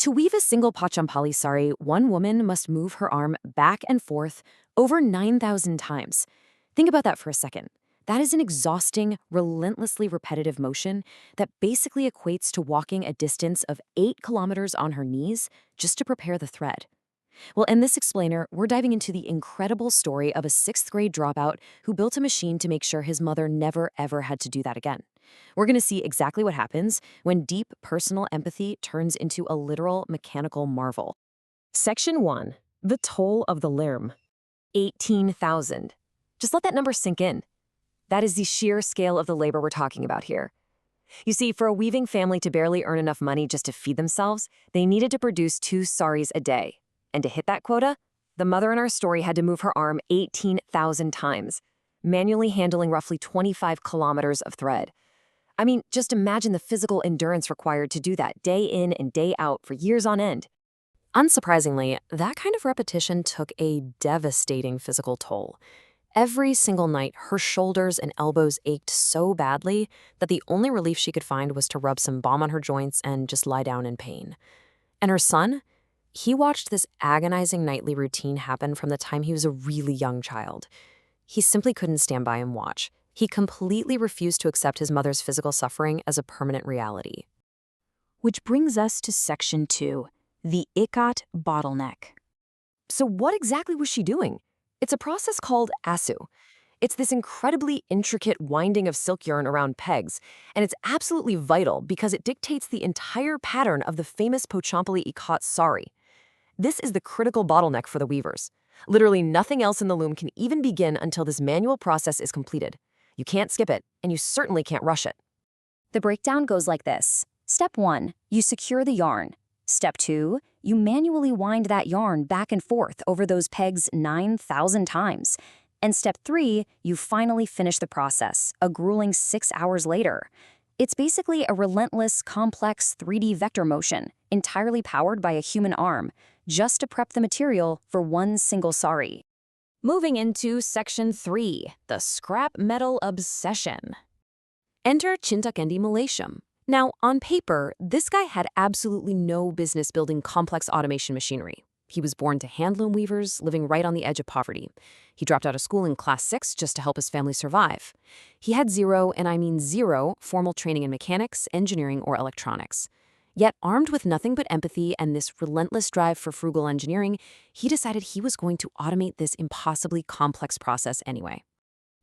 To weave a single Pochampally sari, one woman must move her arm back and forth over 9,000 times. Think about that for a second. That is an exhausting, relentlessly repetitive motion that basically equates to walking a distance of 8 kilometers on her knees just to prepare the thread. Well, in this explainer, we're diving into the incredible story of a 6th grade dropout who built a machine to make sure his mother never, ever had to do that again. We're going to see exactly what happens when deep personal empathy turns into a literal mechanical marvel. Section 1. The toll of the limb. 18,000. Just let that number sink in. That is the sheer scale of the labor we're talking about here. You see, for a weaving family to barely earn enough money just to feed themselves, they needed to produce 2 saris a day. And to hit that quota, the mother in our story had to move her arm 18,000 times, manually handling roughly 25 kilometers of thread. I mean, just imagine the physical endurance required to do that day in and day out for years on end. Unsurprisingly, that kind of repetition took a devastating physical toll. Every single night, her shoulders and elbows ached so badly that the only relief she could find was to rub some balm on her joints and just lie down in pain. And her son? He watched this agonizing nightly routine happen from the time he was a really young child. He simply couldn't stand by and watch. He completely refused to accept his mother's physical suffering as a permanent reality. Which brings us to Section 2, the Ikat bottleneck. So what exactly was she doing? It's a process called asu. It's this incredibly intricate winding of silk yarn around pegs, and it's absolutely vital because it dictates the entire pattern of the famous Pochampally Ikat saree. This is the critical bottleneck for the weavers. Literally nothing else in the loom can even begin until this manual process is completed. You can't skip it, and you certainly can't rush it. The breakdown goes like this. Step 1, you secure the yarn. Step 2, you manually wind that yarn back and forth over those pegs 9,000 times. And step 3, you finally finish the process, a grueling 6 hours later. It's basically a relentless, complex 3D vector motion, entirely powered by a human arm, just to prep the material for one single sari. Moving into Section 3, the scrap metal obsession. Enter Chintakindi Mallesham. Now, on paper, this guy had absolutely no business building complex automation machinery. He was born to handloom weavers, living right on the edge of poverty. He dropped out of school in class 6 just to help his family survive. He had zero, and I mean zero, formal training in mechanics, engineering, or electronics. Yet, armed with nothing but empathy and this relentless drive for frugal engineering, he decided he was going to automate this impossibly complex process anyway.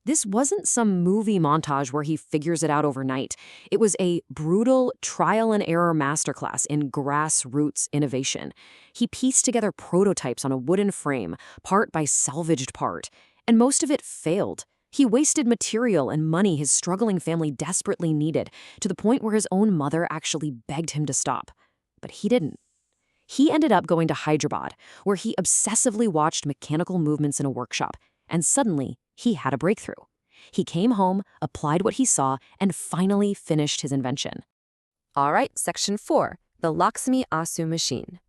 This wasn't some movie montage where he figures it out overnight. It was a brutal trial-and-error masterclass in grassroots innovation. He pieced together prototypes on a wooden frame, part by salvaged part, and most of it failed. He wasted material and money his struggling family desperately needed, to the point where his own mother actually begged him to stop. But he didn't. He ended up going to Hyderabad, where he obsessively watched mechanical movements in a workshop, and suddenly, he had a breakthrough. He came home, applied what he saw, and finally finished his invention. All right, Section 4, the Lakshmi Asu machine.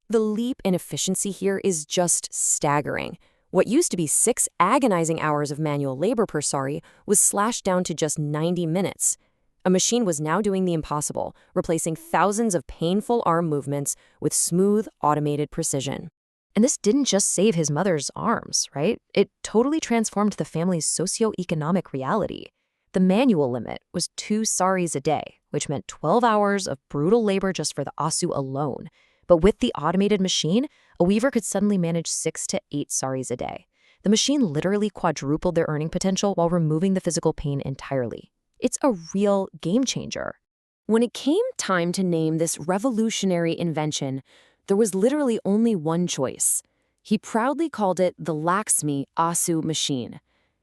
The leap in efficiency here is just staggering. What used to be 6 agonizing hours of manual labor per sari was slashed down to just 90 minutes. A machine was now doing the impossible, replacing thousands of painful arm movements with smooth, automated precision. And this didn't just save his mother's arms, right? It totally transformed the family's socioeconomic reality. The manual limit was 2 saris a day, which meant 12 hours of brutal labor just for the asu alone. But with the automated machine, a weaver could suddenly manage 6 to 8 saris a day. The machine literally quadrupled their earning potential while removing the physical pain entirely. It's a real game changer. When it came time to name this revolutionary invention, there was literally only one choice. He proudly called it the Lakshmi Asu machine.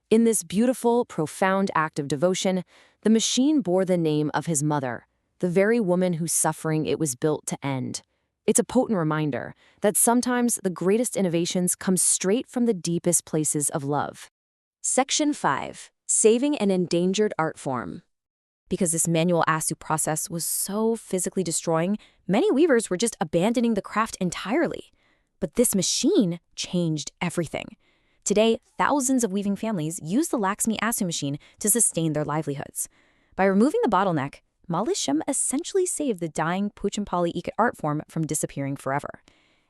In this beautiful, profound act of devotion, the machine bore the name of his mother, the very woman whose suffering it was built to end. It's a potent reminder that sometimes the greatest innovations come straight from the deepest places of love. Section 5, saving an endangered art form. Because this manual asu process was so physically destroying, many weavers were just abandoning the craft entirely. But this machine changed everything. Today, thousands of weaving families use the Lakshmi Asu machine to sustain their livelihoods. By removing the bottleneck, Mallesham essentially saved the dying Pochampally Ikat art form from disappearing forever.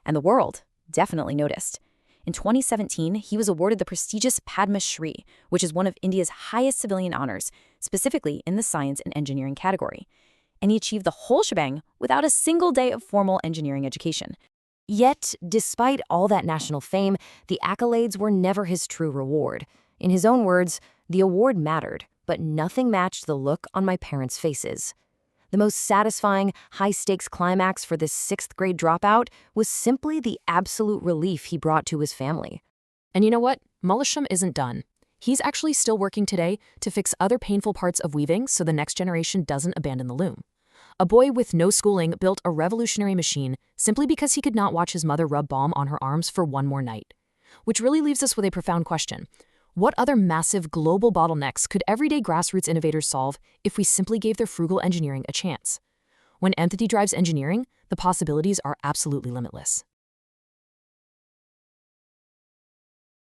And the world definitely noticed. In 2017, he was awarded the prestigious Padma Shri, which is one of India's highest civilian honors, specifically in the science and engineering category. And he achieved the whole shebang without a single day of formal engineering education. Yet, despite all that national fame, the accolades were never his true reward. In his own words, the award mattered, but nothing matched the look on my parents' faces. The most satisfying, high-stakes climax for this sixth-grade dropout was simply the absolute relief he brought to his family. And you know what? Mallesham isn't done. He's actually still working today to fix other painful parts of weaving so the next generation doesn't abandon the loom. A boy with no schooling built a revolutionary machine simply because he could not watch his mother rub balm on her arms for one more night. Which really leaves us with a profound question. What other massive global bottlenecks could everyday grassroots innovators solve if we simply gave their frugal engineering a chance? When empathy drives engineering, the possibilities are absolutely limitless.